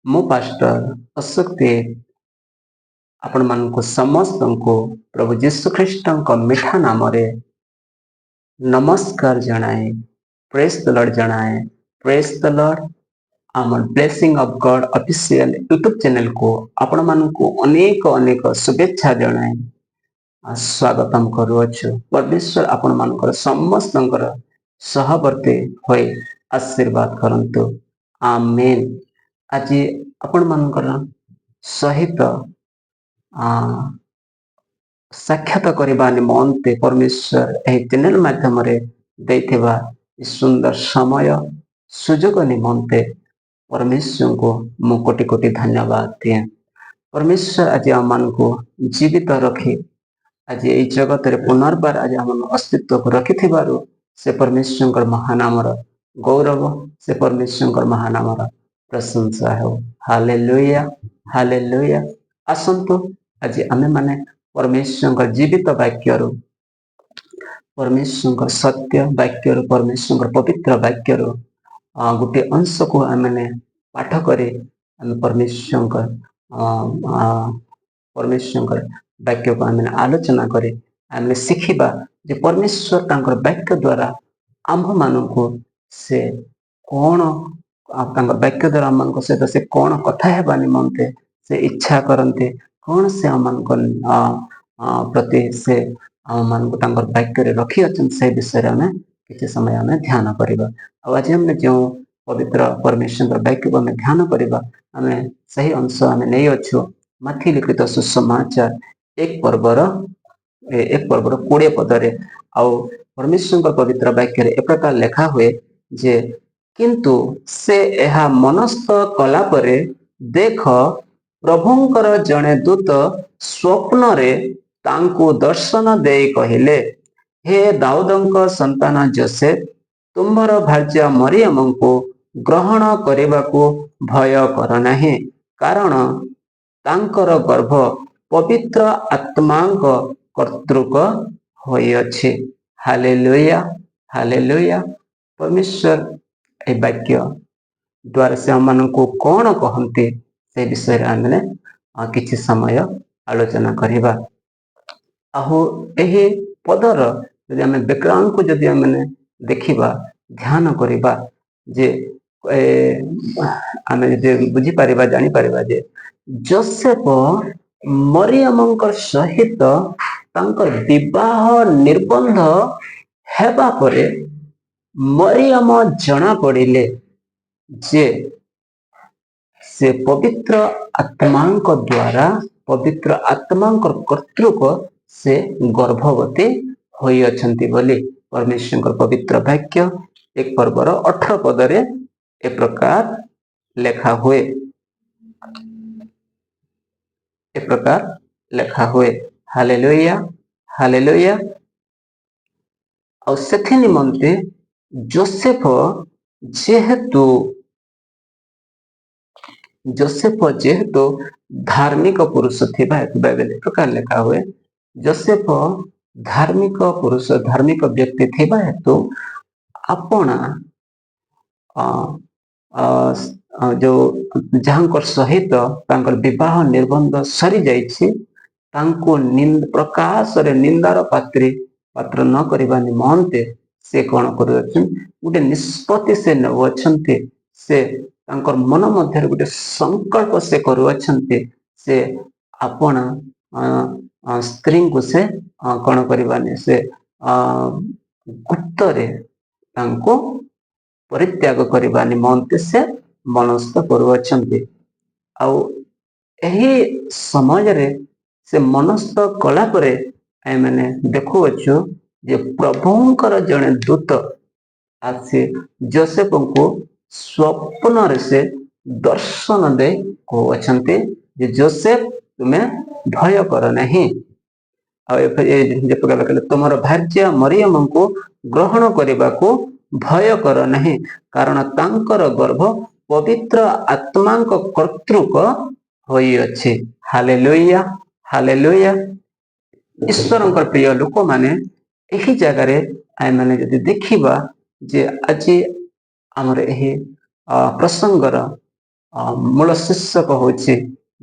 मो पास्टर अशोक देव आपण मानक समस्त को प्रभु जीशु ख्रीष्ट मीठा नाम नमस्कार जनाए। प्रेज द लॉर्ड जनाए। Praise the Lord. आम blessing of God official YouTube channel को आपण मानक अनेक अनेक शुभेच्छा जनाए स्वागतम करुअछु। परमेश्वर आपण मानकर समस्त सहवर्ती होय आशीर्वाद करंतु। आमेन। आज आपण मानकर सहित साक्षात करने निमंते परमेश्वर चैनल माध्यम सुंदर समय सुजोग निमंते परमेश्वर को मु कोटि कोटि धन्यवाद दिए। परमेश्वर आज आम मान को जीवित रखी आज ये जगत रे पुनर्बार आज आम अस्तित्व को रखि से परमेश्वर महानाम गौरव से परमेश्वर महानाम प्रशंसा हो। Hallelujah hallelujah. आसंतु आज आमे माने परमेश्वर जीवित वाक्य परमेश्वर सत्य वाक्य परमेश्वर पवित्र वाक्य गोटे अंश को आमे पाठ करे परमेश्वर वाक्य को आमे आलोचना करे आमे शिखिबा जे परमेश्वर तांकर वाक्य द्वारा आम्भ मानक से कौन वाक्य द्वारा आम सहित से कौन कथा हेबा निमंते से इच्छा करते कौन से आम प्रति से आम मान वाक्य रखी अच्छा से विषय में किसी समय आम ध्यान करवा। आज आम जो पवित्र परमेश्वर वाक्य को आम ध्यान करवा आम सही अंश आम नहीं अच्छु माथि लिखित सुसमाचार एक पर्वर 20 पदरे आउ परमेश्वर पवित्र वाक्य ए प्रकार लेखा हुए जे किंतु से यह मनस्थ कला परे देख प्रभुंकर जने दूत स्वप्न रे तांको दर्शन दे कहिले हे दाऊदंक संतान जोसेफ तुम्हार भार्या मरियम को ग्रहण करने को भय कर नहीं कारण तांकर गर्भ पवित्र आत्मांक कर्तृक होइअछि। Hallelujah hallelujah. परमेश्वर ए वाक्य द्वारा से हम को कौन कहते से विषय आमने किछि समय आलोचना करिबा। आहो एही पदर यदि आम बैकग्राउंड को यदि आम देखिबा ध्यान करिबा जे आम यदि बुझी पारिबा जानि पारिबा जे जोसेफ मरियमंकर सहित तांकर विवाह निर्बंध हेबा परे मरियम जना पड़िले जे से पवित्र आत्मांक द्वारा पवित्र आत्मांक कर्तृक से गर्भवती होई अछंती बोली परमेश्वर पवित्र वाक्य एक पर्वर 18 पदरे ए प्रकार लेखा हुए हालेलुया हालेलुया। और सेथि निमंते जोसेफ जेहेतु धार्मिक पुरुष थी बाइबल प्रकार लेखा हुए जोसेफ धार्मिक पुरुष धार्मिक व्यक्ति थी हेतु अपना जो जहाँ सहित विवाह निर्बंध सरी जाइछि तांको प्रकाश रे निंदार पात्र न करबा निमंते से कौन गोटे निष्पत्ति से नौछन्ते से तांकर मन मध्य गोटे संकल्प से करुअछन्ते से आपण स्त्री को से कौन करबानी से गुप्त रे तांको परित्याग करबा निमंते से मनस्थ करुअछन्ते। आउ एही समय रे से मनस्थ कला परे आई माने देखुअछु जे प्रभुंकर जने दूत आसी जोसेफ को स्वप्न रे से दर्शन दे कहते जे जोसेफ तुम्हें भय कर नहीं तुम्हार भार्या मरियम को ग्रहण करने को भय कर नहीं कारण तांकर गर्भ पवित्र आत्मांक कर्तृक होई अछि। Hallelujah hallelujah. ईश्वर प्रिय लोक माने यही जगार आए मैंने यदि देखा जे आज आमर यही प्रसंगर मूल शीर्षक होची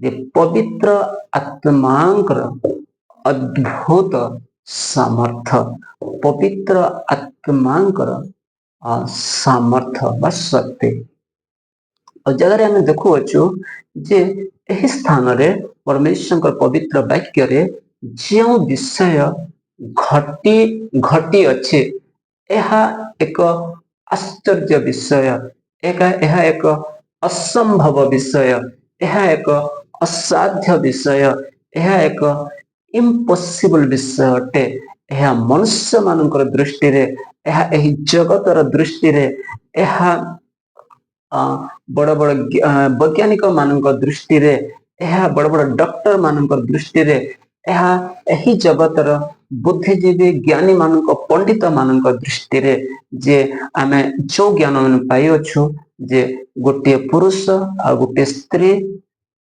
जे पवित्र आत्मांकर अद्भुत सामर्थ। पवित्र आत्मांकर सामर्थ बा शक्ति। जगह आम देखुअछु जे एही स्थान रे परमेश्वर पवित्र वाक्य रे जो विषय घटी घटी अच्छे यह एक आश्चर्य विषय, यह एक असंभव विषय, यह एक असाध्य विषय, यह एक इम्पॉसिबल विषय अटे। यह मनुष्य मानकर दृष्टि रे, यह एही जगतर दृष्टि रे, यह बड़ बड़ वैज्ञानिक मानक दृष्टि रे, यह बड़ बड़ डॉक्टर मानक दृष्टि रे, यही जगतर बुद्धिजीवी ज्ञानी मानक पंडित मानक दृष्टि रे जे आमे जो ज्ञान मन पाई अछु जे गोटे पुरुष आ गोटे स्त्री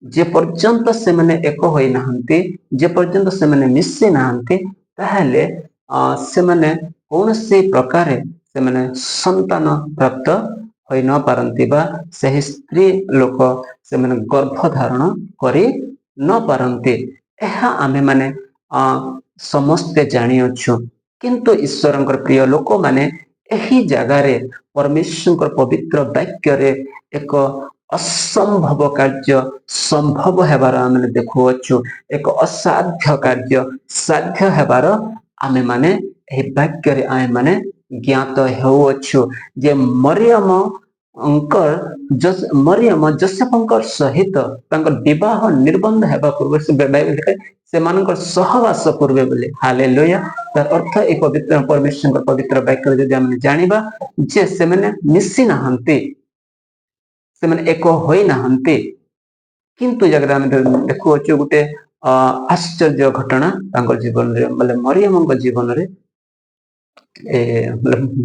जे पर्यंत से माने एक होई नाहंती, जे पर्यंत से माने मिसी नाहंती, ताहले से माने कौनसी प्रकार से माने संतान प्राप्त होई न पारंती बा सही स्त्री लोक से माने गर्भ धारण करी न पारंती। यह आमे माने समस्ते जानी अछु, किंतु ईश्वरंकर प्रिय लोक माने यही जगह रे परमेश्वर पवित्र वाक्य रे एक असंभव कार्य संभव हेबार आमे देखुअछु, एक असाध्य कार्य साध्य हेबार आमे माने एही वाक्य रे आमे माने ज्ञात हेउअछु जे मरियम मरियम जोसेफंकर सहित विवाह निर्बंध हेबा पूर्व से बाइबल लिखे सेमानकर सहवास पूर्वे बोले। हालेलुया। तार अर्थ एक पवित्र परमेश्वर पवित्र वाक्य जदि आमे जानिबा जे से माने मिसी नाहंती, से माने एक होई नाहंती, किंतु जगह आमे देखुअछु गुटे आश्चर्य घटना तांकर जीवन रे मतलब मरियमଙ୍କ जीवन रे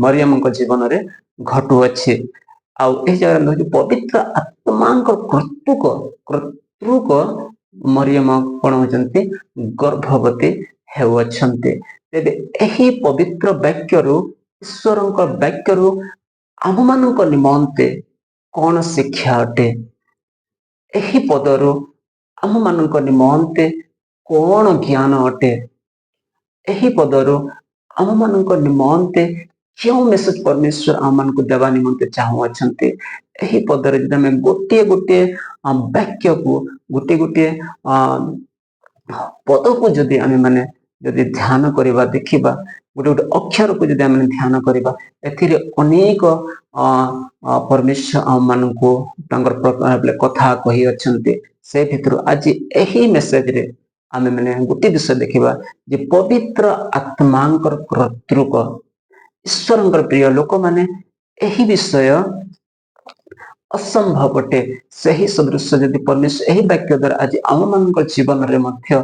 मरियमଙ୍କ जीवन रे घटुअछि। आउ एही जगह पवित्र आत्मांक कर्तृक मरियम कौन होचंती गर्भवती हेउअछंती। तेबे एही पवित्र वाक्यरु ईश्वरଙ୍କ वाक्यरु आम मानक निमंते कौन शिक्षा अटे, एही पदरु आम मानक निमंते कौन ज्ञान अटे, एही पदरु आम मानक निमंते क्यों मेसेज परमेश्वर आम मानक देवा निमंते चाहू अछंती। एही पदरे जदि आमे गोटे गोटे वाक्य को गोटे गोटे पद को जदि आमे माने जदि ध्यान करिबा देखिबा, गोटे गोटे अक्षर को जदि आमे ध्यान करिबा, एथिरे अनेक परमेश्वर आम मानक तांकर कथा कहि अछंती। से भितरु आज एही मेसेज रे आमे माने गोटे विषय देखिबा जे पवित्र आत्मांकर कर्तृक ईश्वरंकर प्रिय लोक माने एही विषय असंभव अटे। सही सदृश जदि परमेश्वर एही वाक्य द्वारा आज आम मानक जीवन रे मध्य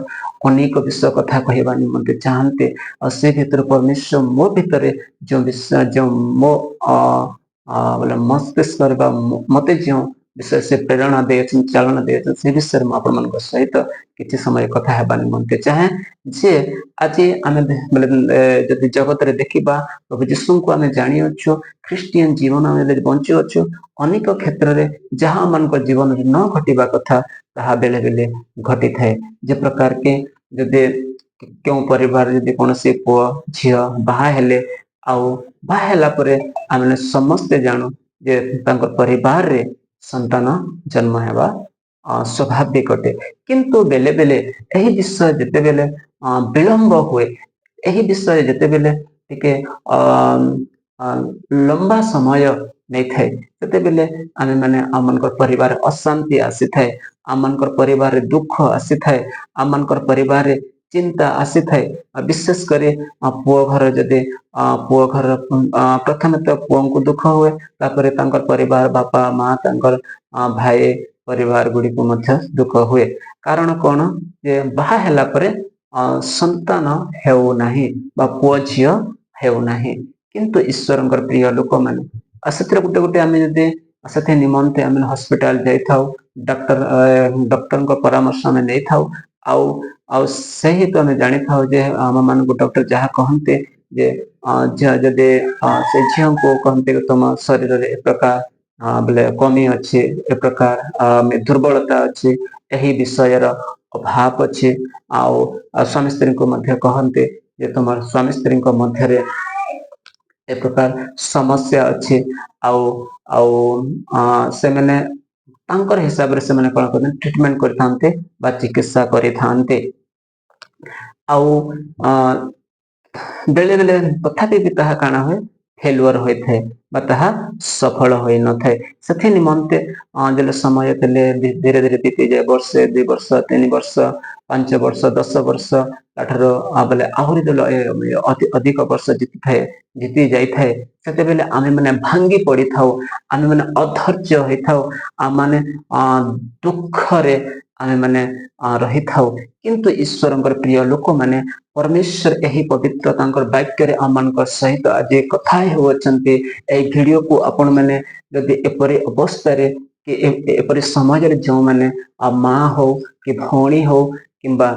अनेक विषय कथा कहबा निमंते चाहते और से भीतर परमेश्वर मो भीतर जो विषय जो मो बोले मस्तिष्क मते जो विषय से प्रेरणा दे चालना दे से विषय में आपण मानक सहित किछि समय कथा हेबा निमंते चाहे जे आज आमे जदि जगत रे देखिबा प्रभु यीशु को आमे जानि अछु, ख्रिस्टियन जीवन आमे बंची अछु, अनेक क्षेत्र रे जहाँ मानक जीवन रे न घटिबा कथा ताहा बेले बेले घटी थाए। जे प्रकार के जदि क्यों परिवार जदि कोनोसी पुओ झियो बाहा हेले आउ बाहा हेला परे आमे समस्त जानू जे तांकर परिवार रे संतान जन्म हेबा स्वाभाविक अटे, किंतु बेले बेले एही विषय जेते बेले विलंब हुए, एही विषय जेते बेले टिके लंबा समय नहीं थाए तेते बेले आमे माने आमनकर परिवार अशांति आसी थाए, आमनकर परिवार दुख आसी थाए, आमनकर परिवार चिंता आसी थाए। विशेष करे पुओ घर जदि पुओ घर प्रथम तो पुओ को दुख हुए, तापरे तांकर परिवार बापा माँ तांकर भाई परिवार गुड़ी को मध्य दुख हुए। कारण कौन जे बाहा हेला परे संतान हेउ नाही बा पुओ झियो हेउ नाही, किंतु ईश्वरंकर प्रिय लोक माने असत्र गुटे गुटे आमे जदि असथे निमंते आमे हॉस्पिटल जाई थाउ, डॉक्टर को परामर्श आमे नै थाउ आउ सही तो आमे जानि थाउ जे आम मान को डॉक्टर जहा कहंते जे जदि से झियो को कहंते तुम शरीर रे प्रकार बोले कमी अच्छी ए प्रकार दुर्बलता अच्छी यही विषयर अभाव अच्छी स्वामी स्त्री को मध्य कहते जे तुम स्वामी स्त्री मध्य ए प्रकार समस्या अच्छी से मैंने तांकर हिसाब से मैंने कौन करते ट्रीटमेंट करते बा चिकित्सा करते बेले बेले तथापि भी ताहा काना हुए फेलुअर होई थे बा ताहा सफल होई न थे सेथि निमंते जले समय तेले धीरे धीरे बीती जाए वर्षे 2 वर्ष 3 वर्ष 5 वर्ष 10 वर्ष ताठर बोले आहुरी दल अधिक वर्ष जीती जाई थाए सेते बेले आमे माने भांगी पड़ी थाउ आमे माने अधैर्य होई थाउ आ माने दुख रे आमे माने रही थाउ किंतु ईश्वरंकर प्रिय लोक माने परमेश्वर यही पवित्र तांकर वाक्य रे आमनकर सहित आज कथा होउछन्ते ए वीडियो को आपण माने जदि एपरि अवस्था रे कि एपरि समाज रे जो माने मां हो कि भौणी हो किंबा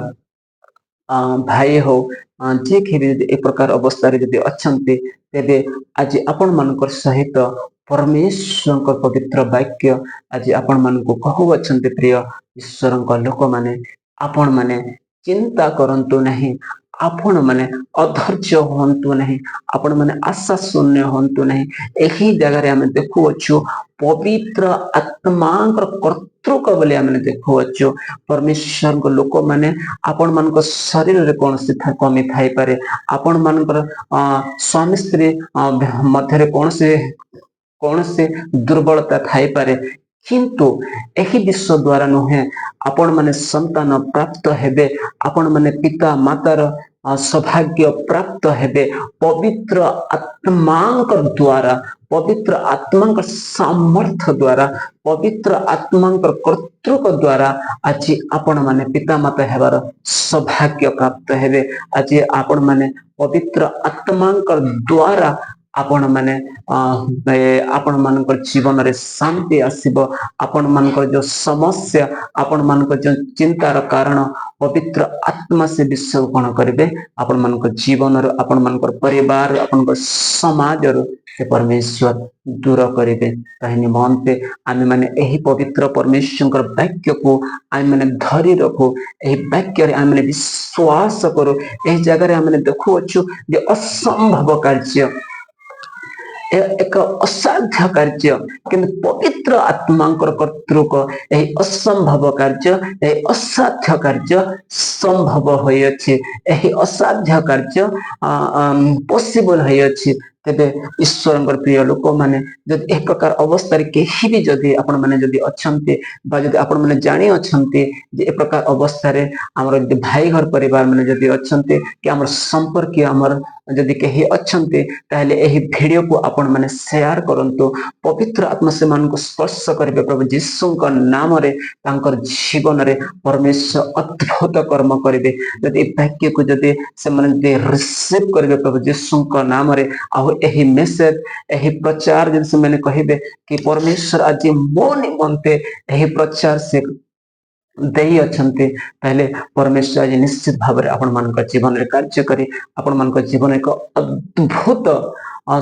भाई हो जे कि ए प्रकार अवस्था रे जदि अछन्ते तेबे आज आपण मानकर सहित परमेश्वर पवित्र वाक्य आज आपण मानको कहउछन्ते प्रिय ईश्वरंकर लोक माने आपण माने चिंता करंतु नहीं आपण माने अधैर्य होंतु नहीं आपण माने आशा शून्य होंतु नहीं एही जगह रे हमें देखु अछु पवित्र आत्मांकर कर्तृक बोले हमें देखु अछु परमेश्वर को लोक माने आपण मानक शरीर रे कोन से कमी थाई पारे आपण मानकर स्वामी स्त्री मध्य रे कोन से दुर्बलता थाई पारे किंतु एही विश्व द्वारा नुहे आपण माने संतान प्राप्त हेबे आपण माने पिता मातार सौभाग्य प्राप्त हेबे पवित्र आत्मांकर द्वारा पवित्र आत्मांकर सामर्थ्य द्वारा पवित्र आत्मांकर कर्तृक द्वारा आज आपण माने पिता माता हेबार सौभाग्य प्राप्त हेबे आज आपण माने पवित्र आत्मांकर द्वारा आपण माने आपण मानकर जीवन रे शांति आसीबो आपण मानकर जो समस्या आपण मानकर जो चिंतार कारण पवित्र आत्मा से विश्व कोन करिवे आपण मानकर जीवन रो आपण मानकर परिवार आपण समाज रो से परमेश्वर दूर करिवे ताहि निमंते आमे माने एही पवित्र परमेश्वर वाक्य को आमे माने धरि रखो एही वाक्य रे आमे माने विश्वास करो एही जगह रे आमे देखु अछु जे असंभव कार्य एक असाध्य कार्य किंतु पवित्र आत्मांकर कर्तृक यही असंभव कार्य यही असाध्य कार्य संभव होई अछि यही असाध्य कार्य पॉसिबल होई अछि तेबे ईश्वरंकर प्रिय लोक माने जदि एक प्रकार अवस्था रे केही भी जदि आपण माने जदि अछन्ते बा जदि आपण माने जानि अछन्ते जे एक प्रकार अवस्था रे हमर जदि भाई घर परिवार माने जदि अछन्ते कि हमर संपर्क हमर जदि केही अछन्ते ताहले एही वीडियो को आपण माने शेयर करंतु पवित्र आत्मा से मान को स्पर्श करिवे प्रभु यीशु का नाम रे तांकर जीवन रे परमेश्वर अद्भुत कर्म करिवे जदि वाक्य को जदि से माने रिसीव करिवे प्रभु यीशु का नाम रे आ एही मेसेज एही प्रचार जैसे मैंने कहिबे कि परमेश्वर आज मो निमंते एही प्रचार से देई अछन्ते पहले परमेश्वर आज निश्चित भाव रे आपण मानक जीवन रे कार्य करी आपण मानक जीवन एक अद्भुत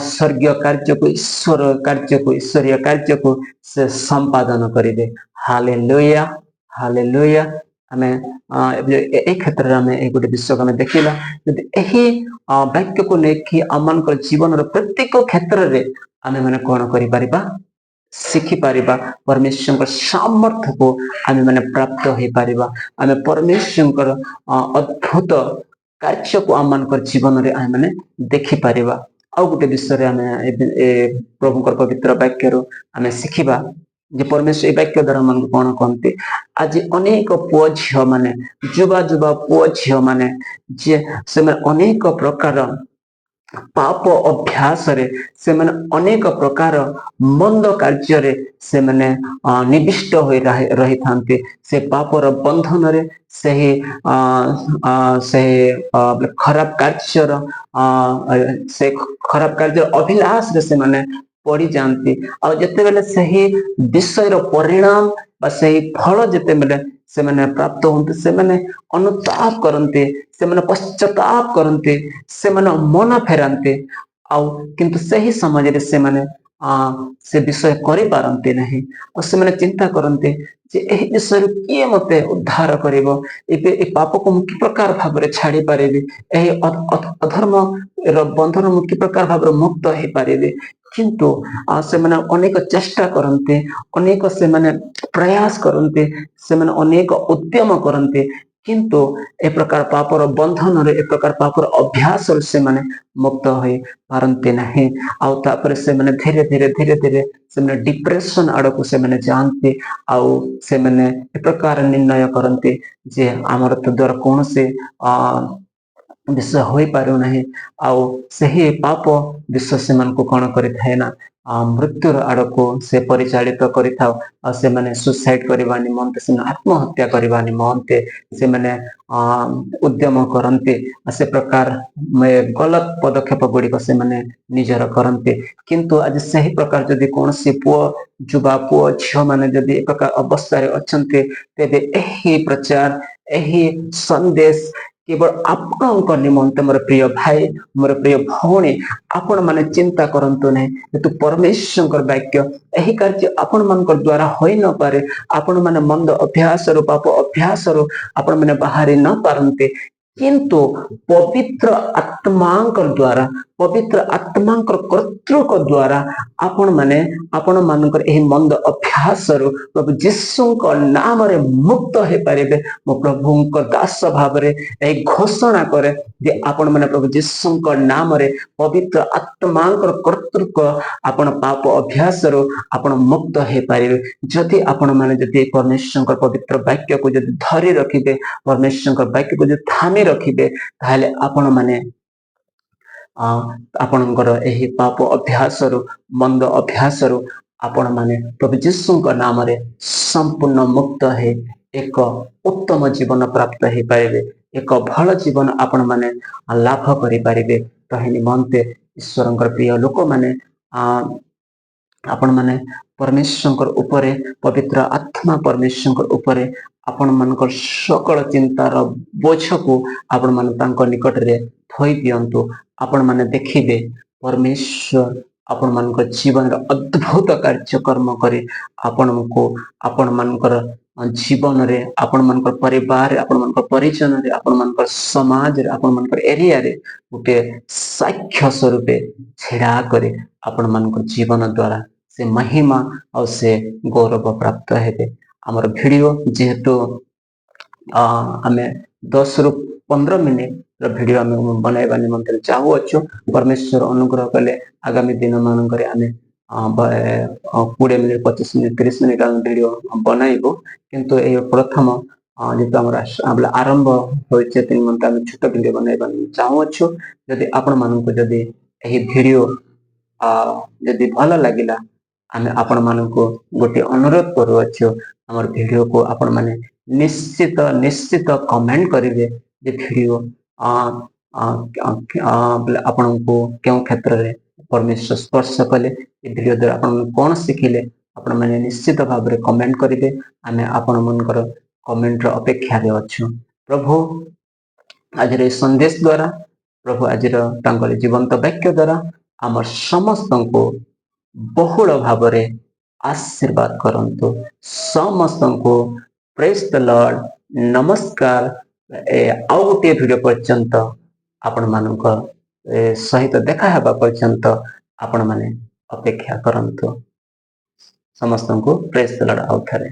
स्वर्गीय कार्य को ईश्वरीय कार्य को से संपादन करिवे हालेलुया हालेलुया आमे ए क्षेत्र रे आमे गोटे विषय को आमे देखिला यदि एही वाक्य को लेखि आमनकर जीवन रो प्रत्येक क्षेत्र रे आमे माने कोन करि परिबा शिखि पारिबा परमेश्वर सामर्थ्य को आमे माने प्राप्त होई पारिबा आमे परमेश्वर अद्भुत कार्य को आमनकर जीवन रे आमे माने देखि पारिबा आ गोटे विषय रे आमे प्रभुकर पवित्र वाक्य रो आमे शिखिबा जे परमेश्वर ए वाक्य द्वारा मन कोन कहते आज अनेक पुओ झियो माने जुबा पुओ झियो माने जे से अनेक प्रकार पाप अभ्यास रे से माने अनेक प्रकार मंद कार्य रे से माने निविष्ट होई रही थांते से पापर बंधन रे से खराब कार्य अभिलाष रे से माने पड़ी जानती और जिते बेले सही विषय रो परिणाम बा सही फल जिते बेले से माने प्राप्त होते से माने अनुताप करते से माने पश्चाताप करते से माने मन फेरांते आउ किंतु सही समाज रे से माने से विषय କରିପାରନ୍ତି ନାହିଁ ଆଉ ସେମାନେ ଚିନ୍ତା କରନ୍ତି ଯେ ଏହି ବିଷୟରୁ କିଏ ମତେ ଉଦ୍ଧାର କରିବ, ଏବେ ଏ ପାପକୁ ମୁଁ କି ପ୍ରକାର ଭାବରେ ଛାଡି ପାରିବି, ଏହି ଅଧର୍ମର ବନ୍ଧନ ମୁଁ କି ପ୍ରକାର ଭାବରେ ମୁକ୍ତ ହେଇପାରିବି। କିନ୍ତୁ ସେମାନେ ଅନେକ ଚେଷ୍ଟା କରନ୍ତି, ଅନେକ ସେମାନେ ପ୍ରୟାସ କରନ୍ତି, ସେମାନେ ଅନେକ ଉଦ୍ୟମ କରନ୍ତି, କିନ୍ତୁ ଏ ପ୍ରକାର ପାପର ବନ୍ଧନରେ ଏ ପ୍ରକାର ପାପର ଅଭ୍ୟାସରୁ ସେମାନେ ମୁକ୍ତ ହୋଇ ପାରନ୍ତି ନାହିଁ। ଆଉ ତାପରେ ସେମାନେ ଧୀରେ ଧୀରେ ସେମାନେ ଡିପ୍ରେସନ ଆଡକୁ ସେମାନେ ଯାଆନ୍ତି ଆଉ ସେମାନେ ଏ ପ୍ରକାର ନିର୍ଣ୍ଣୟ କରନ୍ତି ଯେ ଆମର ତ ଦ୍ୱାରା କୌଣସି ବିଷୟ ହୋଇପାରୁନାହିଁ। ଆଉ ସେହି ପାପ ବିଷୟ ସେମାନଙ୍କୁ କଣ କରିଥାଏ ନା ମୃତ୍ୟୁର ଆଡକୁ ସେ ପରିଚାଳିତ କରିଥାଉ ଆଉ ସେମାନେ ସୁସାଇଡ କରିବା ନିମନ୍ତେ, ସେମାନେ ଆତ୍ମହତ୍ୟା କରିବା ନିମନ୍ତେ ସେମାନେ ଉଦ୍ୟମ କରନ୍ତି। ସେ ପ୍ରକାର ଗଲତ ପଦକ୍ଷେପ ଗୁଡିକ ସେମାନେ ନିଜର କରନ୍ତି। କିନ୍ତୁ ଆଜି ସେହି ପ୍ରକାର ଯଦି କୌଣସି ପୁଅ ଝିଅ ମାନେ ଯଦି ଏ ପ୍ରକାର ଅବସ୍ଥାରେ ଅଛନ୍ତି, ତେବେ ଏହି ପ୍ରଚାର, ଏହି ସନ୍ଦେଶ କେବଳ ଆପଣଙ୍କ ନିମନ୍ତେ ମୋର ପ୍ରିୟ ଭାଇ, ମୋର ପ୍ରିୟ ଭଉଣୀ, ଆପଣ ମାନେ ଚିନ୍ତା କରନ୍ତୁ ନାହିଁ। କିନ୍ତୁ ପରମେଶ୍ୱରଙ୍କର ବାକ୍ୟ ଏହି କାର୍ଯ୍ୟ ଆପଣ ମାନଙ୍କର ଦ୍ୱାରା ହୋଇ ନପାରେ। ଆପଣ ମାନେ ମନ୍ଦ ଅଭ୍ୟାସରୁ, ପାପ ଅଭ୍ୟାସରୁ ଆପଣ ମାନେ ବାହାରି ନ ପାରନ୍ତି, କିନ୍ତୁ ପବିତ୍ର ଆତ୍ମାଙ୍କ ଦ୍ୱାରା, ପବିତ୍ର ଆତ୍ମାଙ୍କର କର୍ତ୍ତୃକ ଦ୍ୱାରା ଆପଣ ମାନେ ଆପଣ ମାନଙ୍କର ଏହି ମନ୍ଦ ଅଭ୍ୟାସରୁ ପ୍ରଭୁ ଯୀଶୁଙ୍କ ନାମରେ ମୁକ୍ତ ହେଇପାରିବେ। ମୁଁ ପ୍ରଭୁଙ୍କ ଦାସ ଭାବରେ ଏହି ଘୋଷଣା କରେ ଯେ ଆପଣ ମାନେ ପ୍ରଭୁ ଯୀଶୁଙ୍କ ନାମରେ ପବିତ୍ର ଆତ୍ମାଙ୍କର କର୍ତ୍ତୃକ ଆପଣ ପାପ ଅଭ୍ୟାସରୁ ଆପଣ ମୁକ୍ତ ହେଇପାରିବେ। ଯଦି ଆପଣ ମାନେ ଯଦି ପରମେଶ୍ୱରଙ୍କ ପବିତ୍ର ବାକ୍ୟକୁ ଯଦି ଧରି ରଖିବେ, ପରମେଶ୍ୱରଙ୍କ ବାକ୍ୟକୁ ଯଦି ଥାମି ରଖିବେ, ତାହେଲେ ଆପଣ ମାନେ ଆପଣଙ୍କର ଏହି ପାପ ଅଭ୍ୟାସରୁ, ମନ୍ଦ ଅଭ୍ୟାସରୁ ଆପଣ ମାନେ ପ୍ରଭୁ ଯୀଶୁଙ୍କ ନାମରେ ସମ୍ପୂର୍ଣ୍ଣ ମୁକ୍ତ ହେଇ ଏକ ଉତ୍ତମ ଜୀବନ ପ୍ରାପ୍ତ ହେଇପାରିବେ, ଏକ ଭଲ ଜୀବନ ଆପଣ ମାନେ ଲାଭ କରିପାରିବେ। ତହିଁ ନିମନ୍ତେ ଈଶ୍ୱରଙ୍କର ପ୍ରିୟ ଲୋକମାନେ ଆପଣ ମାନେ ପରମେଶ୍ୱରଙ୍କର ଉପରେ, ପବିତ୍ର ଆତ୍ମା ପରମେଶ୍ୱରଙ୍କର ଉପରେ ଆପଣ ମାନଙ୍କର ସକଳ ଚିନ୍ତାର ବୋଝକୁ ଆପଣ ମାନେ ତାଙ୍କ ନିକଟରେ ଥୋଇ ଦିଅନ୍ତୁ। ଆପଣ ମାନେ ଦେଖିବେ ପରମେଶ୍ୱର ଆପଣ ମାନଙ୍କ ଜୀବନରେ ଅଦ୍ଭୁତ କାର୍ଯ୍ୟକ୍ରମ କରି ଆପଣଙ୍କୁ, ଆପଣ ମାନଙ୍କର ଜୀବନରେ, ଆପଣ ମାନଙ୍କର ପରିବାରରେ, ଆପଣ ମାନଙ୍କର ପରିଜନରେ, ଆପଣ ମାନଙ୍କର ସମାଜରେ, ଆପଣ ମାନଙ୍କର ଏରିଆରେ ଗୋଟେ ସାକ୍ଷ୍ୟ ସ୍ୱରୂପେ ଛିଡା କରି ଆପଣ ମାନଙ୍କର ଜୀବନ ଦ୍ୱାରା ସେ ମହିମା ଆଉ ସେ ଗୌରବ ପ୍ରାପ୍ତ ହେବେ। ଆମର ଭିଡିଓ ଯେହେତୁ ଆମେ 10 ରୁ 15 ମିନିଟ ଭିଡିଓ ଆମେ ବନାଇବା ନିମନ୍ତେ ଚାହୁଅଛୁ। ପରମେଶ୍ୱର ଅନୁଗ୍ରହ କଲେ ଆଗାମୀ ଦିନ ମାନଙ୍କରେ ଆମେ 20 ମିନିଟ, 25 ମିନିଟ, 30 ମିନିଟ ଆମେ ଭିଡିଓ ବନାଇବୁ। କିନ୍ତୁ ଏହି ପ୍ରଥମ ଯେହେତୁ ଆମର ଆରମ୍ଭ ହୋଇଛି, ନିମନ୍ତେ ଆମେ ଛୋଟ ଭିଡିଓ ବନାଇବା ଚାହୁଅଛୁ। ଯଦି ଆପଣ ମାନଙ୍କୁ ଯଦି ଏହି ଭିଡିଓ ଯଦି ଭଲ ଲାଗିଲା, ଆମେ ଆପଣ ମାନଙ୍କୁ ଗୋଟିଏ ଅନୁରୋଧ କରୁଅଛୁ, ଆମର ଭିଡିଓକୁ ଆପଣ ମାନେ ନିଶ୍ଚିତ କମେଣ୍ଟ କରିବେ ଯେ ଭିଡିଓ ଆପଣଙ୍କୁ କେଉଁ କ୍ଷେତ୍ରରେ ପରମେଶ୍ୱର ସ୍ପର୍ଶ କଲେ, ଏ ଭିଡିଓ ଦ୍ୱାରା ଆପଣ କଣ ଶିଖିଲେ, ଆପଣ ମାନେ ନିଶ୍ଚିତ ଭାବରେ କମେଣ୍ଟ କରିବେ। ଆମେ ଆପଣ ମାନଙ୍କର କମେଣ୍ଟର ଅପେକ୍ଷାରେ ଅଛୁ। ପ୍ରଭୁ ଆଜିର ଏହି ସନ୍ଦେଶ ଦ୍ୱାରା, ପ୍ରଭୁ ଆଜିର ତାଙ୍କର ଜୀବନ୍ତ ବାକ୍ୟ ଦ୍ୱାରା ଆମର ସମସ୍ତଙ୍କୁ ବହୁଳ ଭାବରେ ଆଶୀର୍ବାଦ କରନ୍ତୁ। ସମସ୍ତଙ୍କୁ ପ୍ରେଜ୍ ଦ ଲର୍ଡ। ନମସ୍କାର। ଆଉ ଗୋଟିଏ ଭିଡିଓ ପର୍ଯ୍ୟନ୍ତ ଆପଣ ମାନଙ୍କ ସହିତ ଦେଖା ହେବା ପର୍ଯ୍ୟନ୍ତ ଆପଣ ମାନେ ଅପେକ୍ଷା କରନ୍ତୁ। ସମସ୍ତଙ୍କୁ ପ୍ରେଜ୍ ଦ ଲର୍ଡ ଆଉ ଥରେ।